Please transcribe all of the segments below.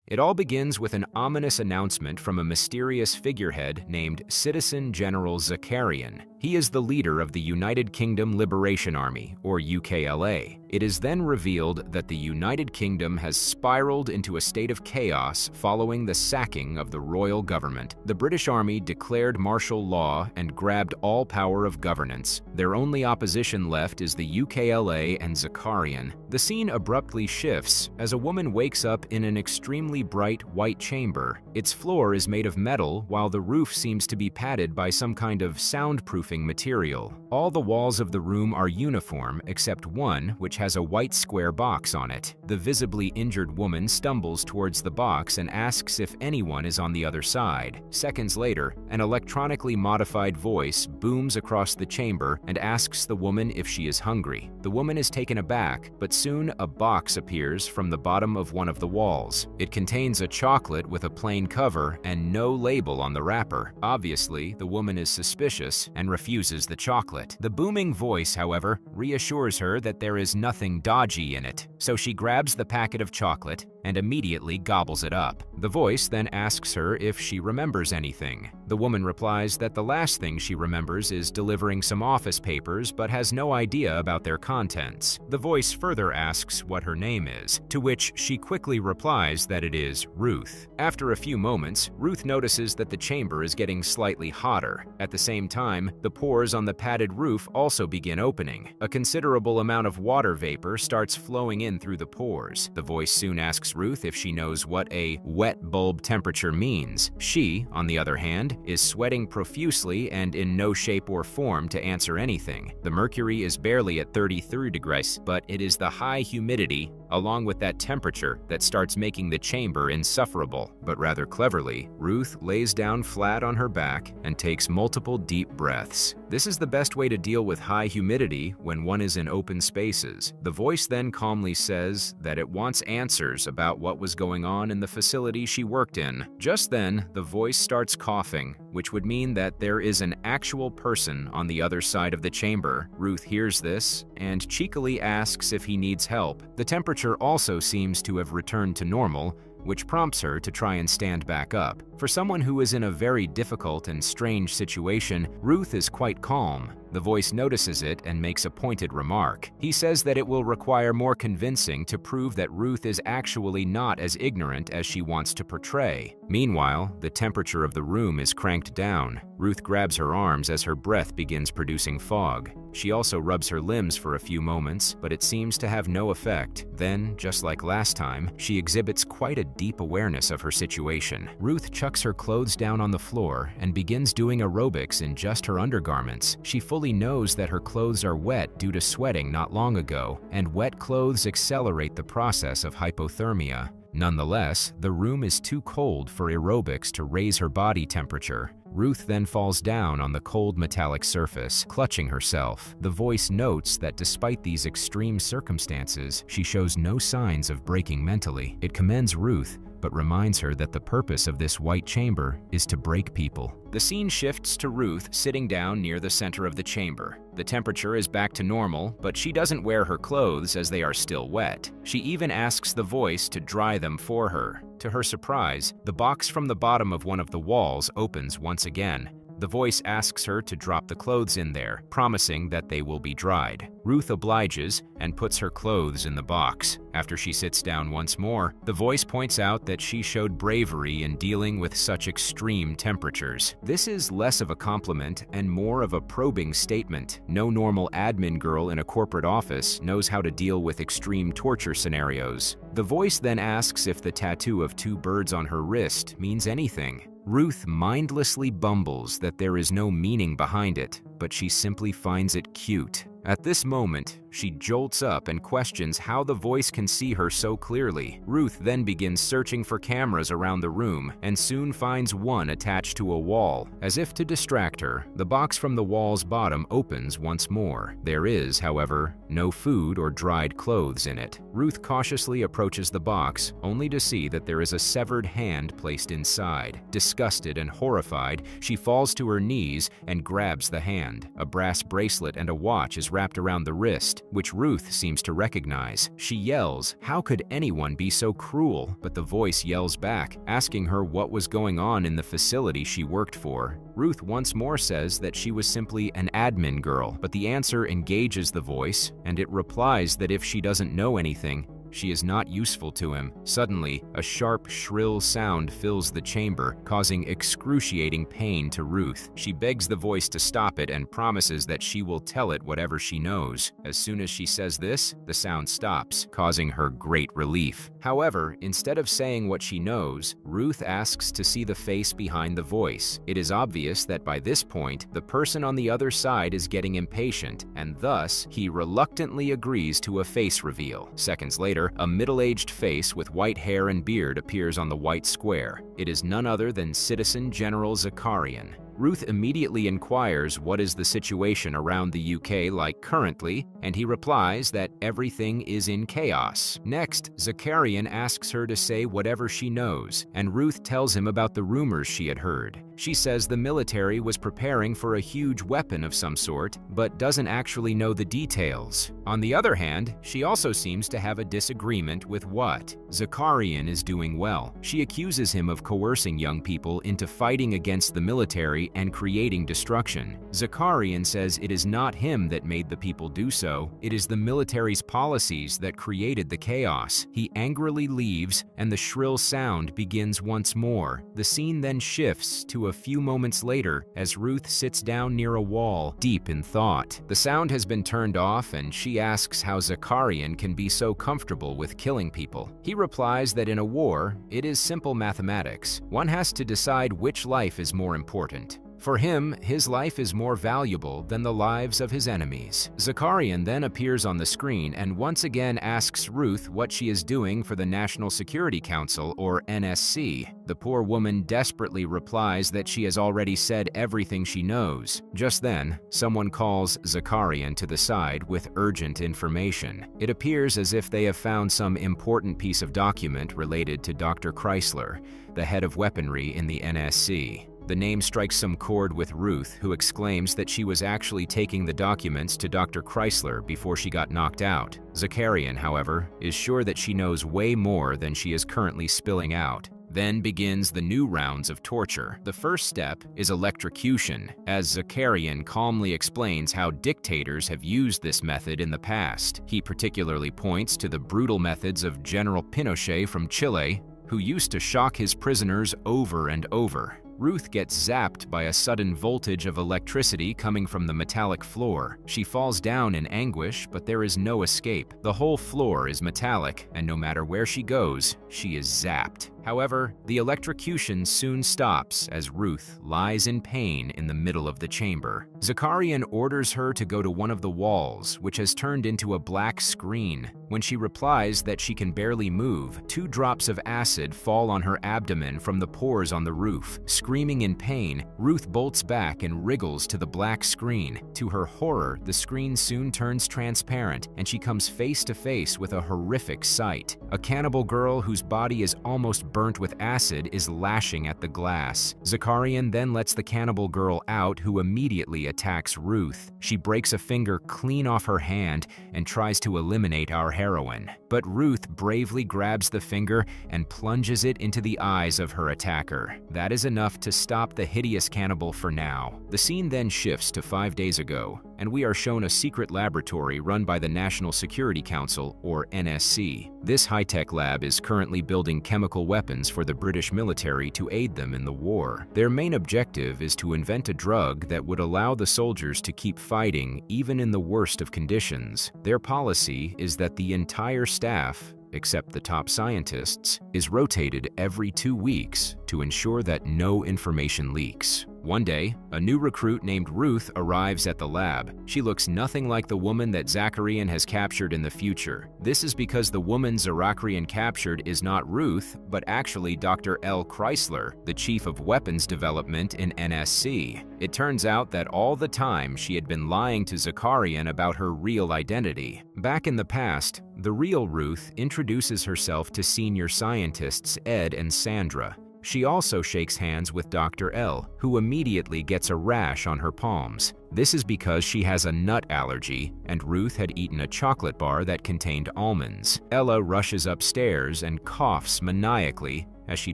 It all begins with an ominous announcement from a mysterious figurehead named Citizen General Zakarian. He is the leader of the United Kingdom Liberation Army, or UKLA. It is then revealed that the United Kingdom has spiraled into a state of chaos following the sacking of the royal government. The British Army declared martial law and grabbed all power of governance. Their only opposition left is the UKLA and Zakarian. The scene abruptly shifts as a woman wakes up in an extremely bright white chamber. Its floor is made of metal, while the roof seems to be padded by some kind of soundproofing material. All the walls of the room are uniform except one, which has a white square box on it. The visibly injured woman stumbles towards the box and asks if anyone is on the other side. Seconds later, an electronically modified voice booms across the chamber and asks the woman if she is hungry. The woman is taken aback, but soon a box appears from the bottom of one of the walls. It contains a chocolate with a plain cover and no label on the wrapper. Obviously, the woman is suspicious and refuses the chocolate. The booming voice, however, reassures her that there is nothing dodgy in it, so she grabs the packet of chocolate and immediately gobbles it up. The voice then asks her if she remembers anything. The woman replies that the last thing she remembers is delivering some office papers but has no idea about their contents. The voice further asks what her name is, to which she quickly replies that it is Ruth. After a few moments, Ruth notices that the chamber is getting slightly hotter. At the same time, the pores on the padded roof also begin opening. A considerable amount of water vapor starts flowing in through the pores. The voice soon asks Ruth if she knows what a wet bulb temperature means. She, on the other hand, is sweating profusely and in no shape or form to answer anything. The mercury is barely at 33 degrees, but it is the high humidity along with that temperature that starts making the chamber insufferable. But rather cleverly, Ruth lays down flat on her back and takes multiple deep breaths. This is the best way to deal with high humidity when one is in open spaces. The voice then calmly says that it wants answers about what was going on in the facility she worked in. Just then, the voice starts coughing, which would mean that there is an actual person on the other side of the chamber. Ruth hears this and cheekily asks if he needs help. The temperature also seems to have returned to normal, which prompts her to try and stand back up. For someone who is in a very difficult and strange situation, Ruth is quite calm. The voice notices it and makes a pointed remark. He says that it will require more convincing to prove that Ruth is actually not as ignorant as she wants to portray. Meanwhile, the temperature of the room is cranked down. Ruth grabs her arms as her breath begins producing fog. She also rubs her limbs for a few moments, but it seems to have no effect. Then, just like last time, she exhibits quite a deep awareness of her situation. Ruth chucks her clothes down on the floor and begins doing aerobics in just her undergarments. She fully knows that her clothes are wet due to sweating not long ago, and wet clothes accelerate the process of hypothermia. Nonetheless, the room is too cold for aerobics to raise her body temperature. Ruth then falls down on the cold metallic surface, clutching herself. The voice notes that despite these extreme circumstances, she shows no signs of breaking mentally. It commends Ruth, but reminds her that the purpose of this white chamber is to break people. The scene shifts to Ruth sitting down near the center of the chamber. The temperature is back to normal, but she doesn't wear her clothes as they are still wet. She even asks the voice to dry them for her. To her surprise, the box from the bottom of one of the walls opens once again. The voice asks her to drop the clothes in there, promising that they will be dried. Ruth obliges and puts her clothes in the box. After she sits down once more, the voice points out that she showed bravery in dealing with such extreme temperatures. This is less of a compliment and more of a probing statement. No normal admin girl in a corporate office knows how to deal with extreme torture scenarios. The voice then asks if the tattoo of two birds on her wrist means anything. Ruth mindlessly bumbles that there is no meaning behind it, but she simply finds it cute. At this moment, she jolts up and questions how the voice can see her so clearly. Ruth then begins searching for cameras around the room and soon finds one attached to a wall. As if to distract her, the box from the wall's bottom opens once more. There is, however, no food or dried clothes in it. Ruth cautiously approaches the box, only to see that there is a severed hand placed inside. Disgusted and horrified, she falls to her knees and grabs the hand. A brass bracelet and a watch is wrapped around the wrist. which Ruth seems to recognize. She yells, "How could anyone be so cruel?" But the voice yells back, asking her what was going on in the facility she worked for. Ruth once more says that she was simply an admin girl, but the answer engages the voice, and it replies that if she doesn't know anything, she is not useful to him. Suddenly, a sharp, shrill sound fills the chamber, causing excruciating pain to Ruth. She begs the voice to stop it and promises that she will tell it whatever she knows. As soon as she says this, the sound stops, causing her great relief. However, instead of saying what she knows, Ruth asks to see the face behind the voice. It is obvious that by this point, the person on the other side is getting impatient, and thus, he reluctantly agrees to a face reveal. Seconds later, a middle-aged face with white hair and beard appears on the white square. It is none other than Citizen General Zakarian. Ruth immediately inquires what is the situation around the UK like currently, and he replies that everything is in chaos. Next, Zakarian asks her to say whatever she knows, and Ruth tells him about the rumors she had heard. She says the military was preparing for a huge weapon of some sort, but doesn't actually know the details. On the other hand, she also seems to have a disagreement with what Zakarian is doing well. She accuses him of coercing young people into fighting against the military and creating destruction. Zakarian says it is not him that made the people do so, it is the military's policies that created the chaos. He angrily leaves, and the shrill sound begins once more. The scene then shifts to a few moments later as Ruth sits down near a wall, deep in thought. The sound has been turned off, and she asks how Zakarian can be so comfortable with killing people. He replies that in a war, it is simple mathematics. One has to decide which life is more important. For him, his life is more valuable than the lives of his enemies. Zakarian then appears on the screen and once again asks Ruth what she is doing for the National Security Council, or NSC. The poor woman desperately replies that she has already said everything she knows. Just then, someone calls Zakarian to the side with urgent information. It appears as if they have found some important piece of document related to Dr. Chrysler, the head of weaponry in the NSC. The name strikes some chord with Ruth, who exclaims that she was actually taking the documents to Dr. Chrysler before she got knocked out. Zakarian, however, is sure that she knows way more than she is currently spilling out. Then begins the new rounds of torture. The first step is electrocution, as Zakarian calmly explains how dictators have used this method in the past. He particularly points to the brutal methods of General Pinochet from Chile, who used to shock his prisoners over and over. Ruth gets zapped by a sudden voltage of electricity coming from the metallic floor. She falls down in anguish, but there is no escape. The whole floor is metallic, and no matter where she goes, she is zapped. However, the electrocution soon stops as Ruth lies in pain in the middle of the chamber. Zakarian orders her to go to one of the walls, which has turned into a black screen. When she replies that she can barely move, 2 drops of acid fall on her abdomen from the pores on the roof. Screaming in pain, Ruth bolts back and wriggles to the black screen. To her horror, the screen soon turns transparent, and she comes face to face with a horrific sight. A cannibal girl whose body is almost burnt with acid is lashing at the glass. Zakarian then lets the cannibal girl out, who immediately attacks Ruth. She breaks a finger clean off her hand and tries to eliminate our heroine. But Ruth bravely grabs the finger and plunges it into the eyes of her attacker. That is enough to stop the hideous cannibal for now. The scene then shifts to 5 days ago, and we are shown a secret laboratory run by the National Security Council, or NSC. This high-tech lab is currently building chemical weapons for the British military to aid them in the war. Their main objective is to invent a drug that would allow the soldiers to keep fighting even in the worst of conditions. Their policy is that the entire staff, except the top scientists, is rotated every 2 weeks to ensure that no information leaks. One day, a new recruit named Ruth arrives at the lab. She looks nothing like the woman that Zakarian has captured in the future. This is because the woman Zakarian captured is not Ruth, but actually Dr. L. Chrysler, the chief of weapons development in NSC. It turns out that all the time she had been lying to Zakarian about her real identity. Back in the past, the real Ruth introduces herself to senior scientists Ed and Sandra. She also shakes hands with Dr. L, who immediately gets a rash on her palms. This is because she has a nut allergy, and Ruth had eaten a chocolate bar that contained almonds. Ella rushes upstairs and coughs maniacally as she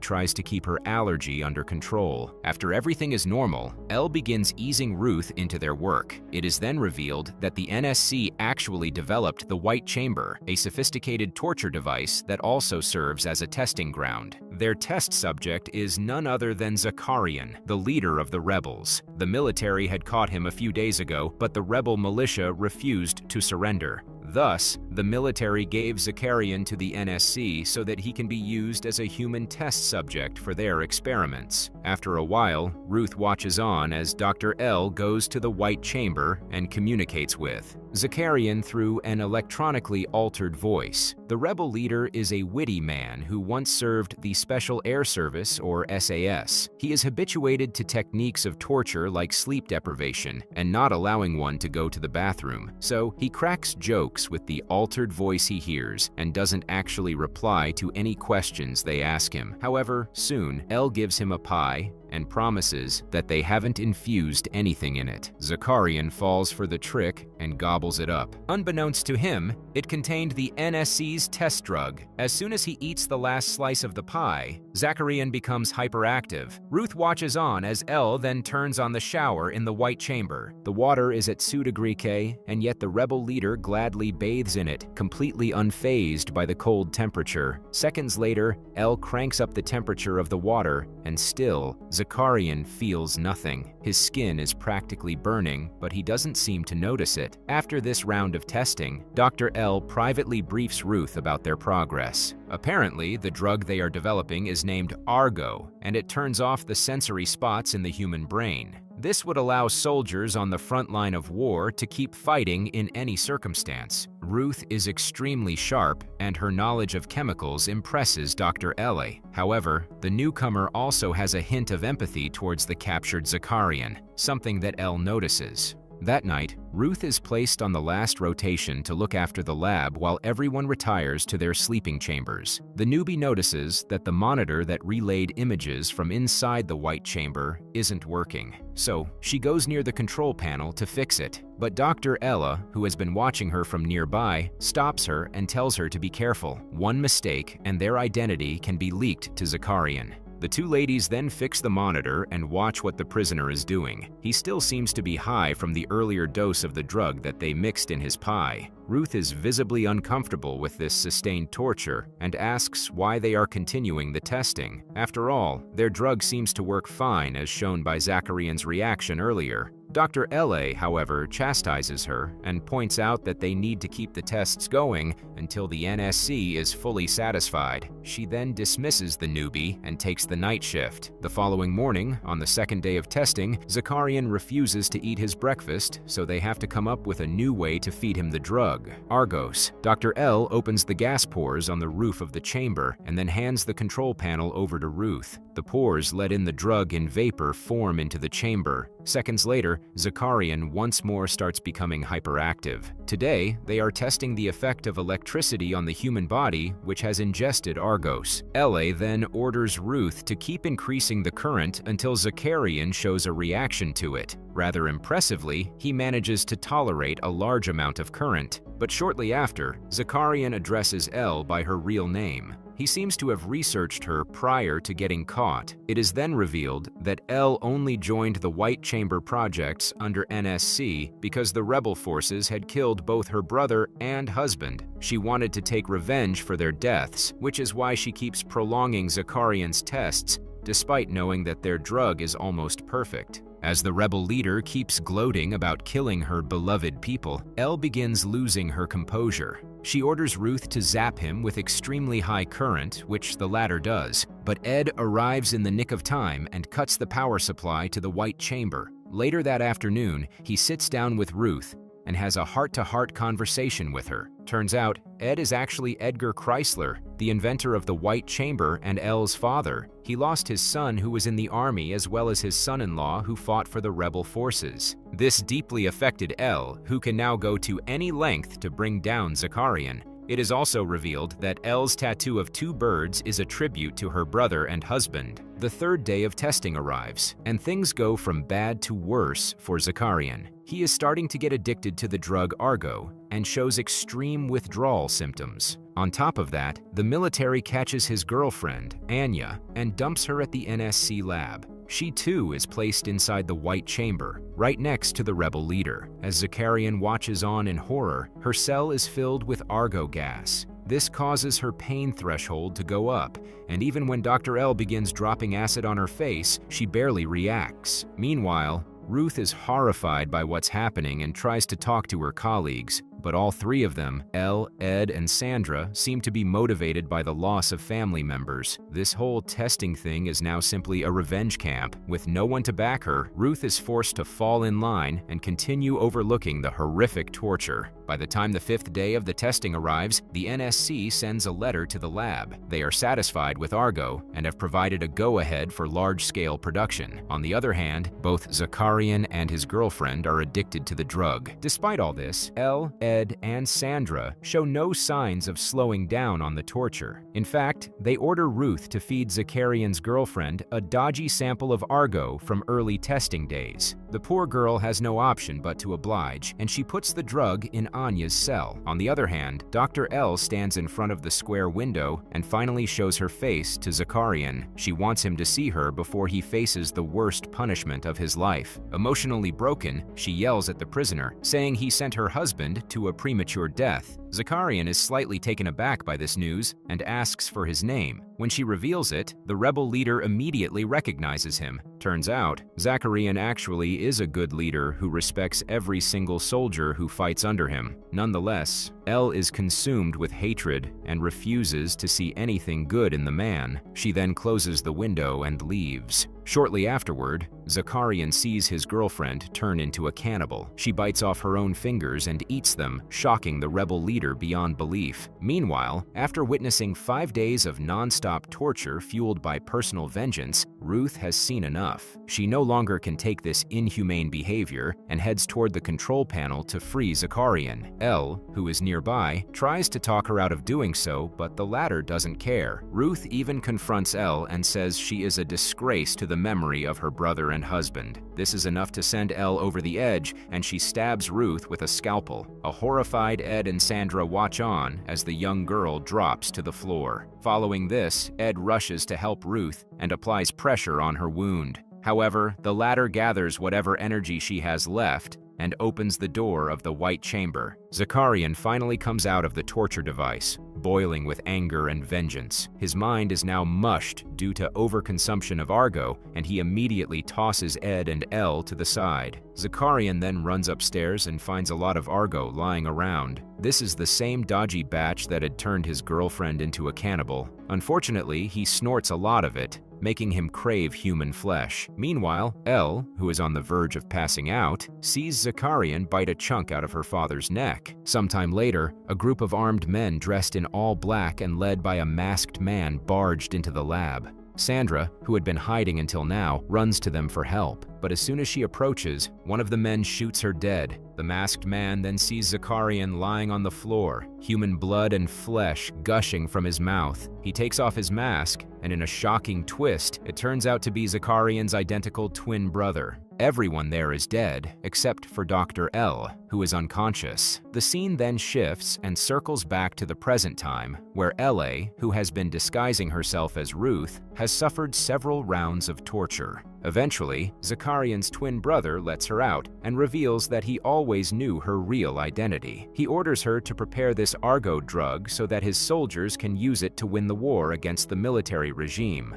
tries to keep her allergy under control. After everything is normal, Elle begins easing Ruth into their work. It is then revealed that the NSC actually developed the White Chamber, a sophisticated torture device that also serves as a testing ground. Their test subject is none other than Zakarian, the leader of the rebels. The military had caught him a few days ago, but the rebel militia refused to surrender. Thus, the military gave Zakarian to the NSC so that he can be used as a human test subject for their experiments. After a while, Ruth watches on as Dr. L goes to the White Chamber and communicates with Zakarian through an electronically altered voice. The rebel leader is a witty man who once served the Special Air Service, or SAS. He is habituated to techniques of torture like sleep deprivation and not allowing one to go to the bathroom, so he cracks jokes with the altered voice he hears and doesn't actually reply to any questions they ask him. However, soon, Elle gives him a pie and promises that they haven't infused anything in it. Zakarian falls for the trick and gobbles it up. Unbeknownst to him, it contained the NSC's test drug. As soon as he eats the last slice of the pie, Zakarian becomes hyperactive. Ruth watches on as Elle then turns on the shower in the White Chamber. The water is at Sous-degré, and yet the rebel leader gladly bathes in it, completely unfazed by the cold temperature. Seconds later, Elle cranks up the temperature of the water, and still, Zakarian feels nothing. His skin is practically burning, but he doesn't seem to notice it. After this round of testing, Dr. L privately briefs Ruth about their progress. Apparently, the drug they are developing is named Argo, and it turns off the sensory spots in the human brain. This would allow soldiers on the front line of war to keep fighting in any circumstance. Ruth is extremely sharp, and her knowledge of chemicals impresses Dr. L. However, the newcomer also has a hint of empathy towards the captured Zakarian, something that Elle notices. That night, Ruth is placed on the last rotation to look after the lab while everyone retires to their sleeping chambers. The newbie notices that the monitor that relayed images from inside the White Chamber isn't working, so she goes near the control panel to fix it. But Dr. Ella, who has been watching her from nearby, stops her and tells her to be careful. One mistake and their identity can be leaked to Zakarian. The two ladies then fix the monitor and watch what the prisoner is doing. He still seems to be high from the earlier dose of the drug that they mixed in his pie. Ruth is visibly uncomfortable with this sustained torture and asks why they are continuing the testing. After all, their drug seems to work fine, as shown by Zakarian's reaction earlier. Dr. L.A., however, chastises her and points out that they need to keep the tests going until the NSC is fully satisfied. She then dismisses the newbie and takes the night shift. The following morning, on the second day of testing, Zakarian refuses to eat his breakfast, so they have to come up with a new way to feed him the drug, Argos. Dr. L opens the gas pores on the roof of the chamber and then hands the control panel over to Ruth. The pores let in the drug in vapor form into the chamber. Seconds later, Zakarian once more starts becoming hyperactive. Today, they are testing the effect of electricity on the human body, which has ingested Argos. L.A. then orders Ruth to keep increasing the current until Zakarian shows a reaction to it. Rather impressively, he manages to tolerate a large amount of current. But shortly after, Zakarian addresses Elle by her real name. He seems to have researched her prior to getting caught. It is then revealed that Elle only joined the White Chamber projects under NSC because the rebel forces had killed both her brother and husband. She wanted to take revenge for their deaths, which is why she keeps prolonging Zakarian's tests, despite knowing that their drug is almost perfect. As the rebel leader keeps gloating about killing her beloved people, Elle begins losing her composure. She orders Ruth to zap him with extremely high current, which the latter does, but Ed arrives in the nick of time and cuts the power supply to the White Chamber. Later that afternoon, he sits down with Ruth and has a heart-to-heart conversation with her. Turns out, Ed is actually Edgar Chrysler, the inventor of the White Chamber and Elle's father. He lost his son who was in the army as well as his son-in-law who fought for the rebel forces. This deeply affected Elle, who can now go to any length to bring down Zakarian. It is also revealed that Elle's tattoo of 2 birds is a tribute to her brother and husband. The 3rd day of testing arrives, and things go from bad to worse for Zakarian. He is starting to get addicted to the drug Argo and shows extreme withdrawal symptoms. On top of that, the military catches his girlfriend, Anya, and dumps her at the NSC lab. She too is placed inside the White Chamber, right next to the rebel leader. As Zakarian watches on in horror, her cell is filled with Argo gas. This causes her pain threshold to go up, and even when Dr. L begins dropping acid on her face, she barely reacts. Meanwhile, Ruth is horrified by what's happening and tries to talk to her colleagues, but all 3 of them, Elle, Ed, and Sandra, seem to be motivated by the loss of family members. This whole testing thing is now simply a revenge camp. With no one to back her, Ruth is forced to fall in line and continue overlooking the horrific torture. By the time the 5th day of the testing arrives, the NSC sends a letter to the lab. They are satisfied with Argo and have provided a go-ahead for large-scale production. On the other hand, both Zakarian and his girlfriend are addicted to the drug. Despite all this, Elle, Ed, and Sandra show no signs of slowing down on the torture. In fact, they order Ruth to feed Zakarian's girlfriend a dodgy sample of Argo from early testing days. The poor girl has no option but to oblige, and she puts the drug in Anya's cell. On the other hand, Dr. L stands in front of the square window and finally shows her face to Zakarian. She wants him to see her before he faces the worst punishment of his life. Emotionally broken, she yells at the prisoner, saying he sent her husband to a premature death. Zakarian is slightly taken aback by this news and asks for his name. When she reveals it, the rebel leader immediately recognizes him. Turns out, Zakarian actually is a good leader who respects every single soldier who fights under him. Nonetheless, Elle is consumed with hatred and refuses to see anything good in the man. She then closes the window and leaves. Shortly afterward, Zakarian sees his girlfriend turn into a cannibal. She bites off her own fingers and eats them, shocking the rebel leader beyond belief. Meanwhile, after witnessing 5 days of non-stop torture fueled by personal vengeance, Ruth has seen enough. She no longer can take this inhumane behavior and heads toward the control panel to free Zakarian. Elle, who is nearby, tries to talk her out of doing so, but the latter doesn't care. Ruth even confronts Elle and says she is a disgrace to the memory of her brother and husband. This is enough to send Elle over the edge, and she stabs Ruth with a scalpel. A horrified Ed and Sandra watch on as the young girl drops to the floor. Following this, Ed rushes to help Ruth and applies pressure on her wound. However, the latter gathers whatever energy she has left and opens the door of the White Chamber. Zakarian finally comes out of the torture device, boiling with anger and vengeance. His mind is now mushed due to overconsumption of Argo, and he immediately tosses Ed and Elle to the side. Zakarian then runs upstairs and finds a lot of Argo lying around. This is the same dodgy batch that had turned his girlfriend into a cannibal. Unfortunately, he snorts a lot of it, making him crave human flesh. Meanwhile, Elle, who is on the verge of passing out, sees Zakarian bite a chunk out of her father's neck. Sometime later, a group of armed men dressed in all black and led by a masked man barged into the lab. Sandra, who had been hiding until now, runs to them for help, but as soon as she approaches, one of the men shoots her dead. The masked man then sees Zakarian lying on the floor, human blood and flesh gushing from his mouth. He takes off his mask, and in a shocking twist, it turns out to be Zakarian's identical twin brother. Everyone there is dead, except for Dr. L, who is unconscious. The scene then shifts and circles back to the present time, where L.A., who has been disguising herself as Ruth, has suffered several rounds of torture. Eventually, Zakarian's twin brother lets her out and reveals that he always knew her real identity. He orders her to prepare this Argo drug so that his soldiers can use it to win the war against the military regime.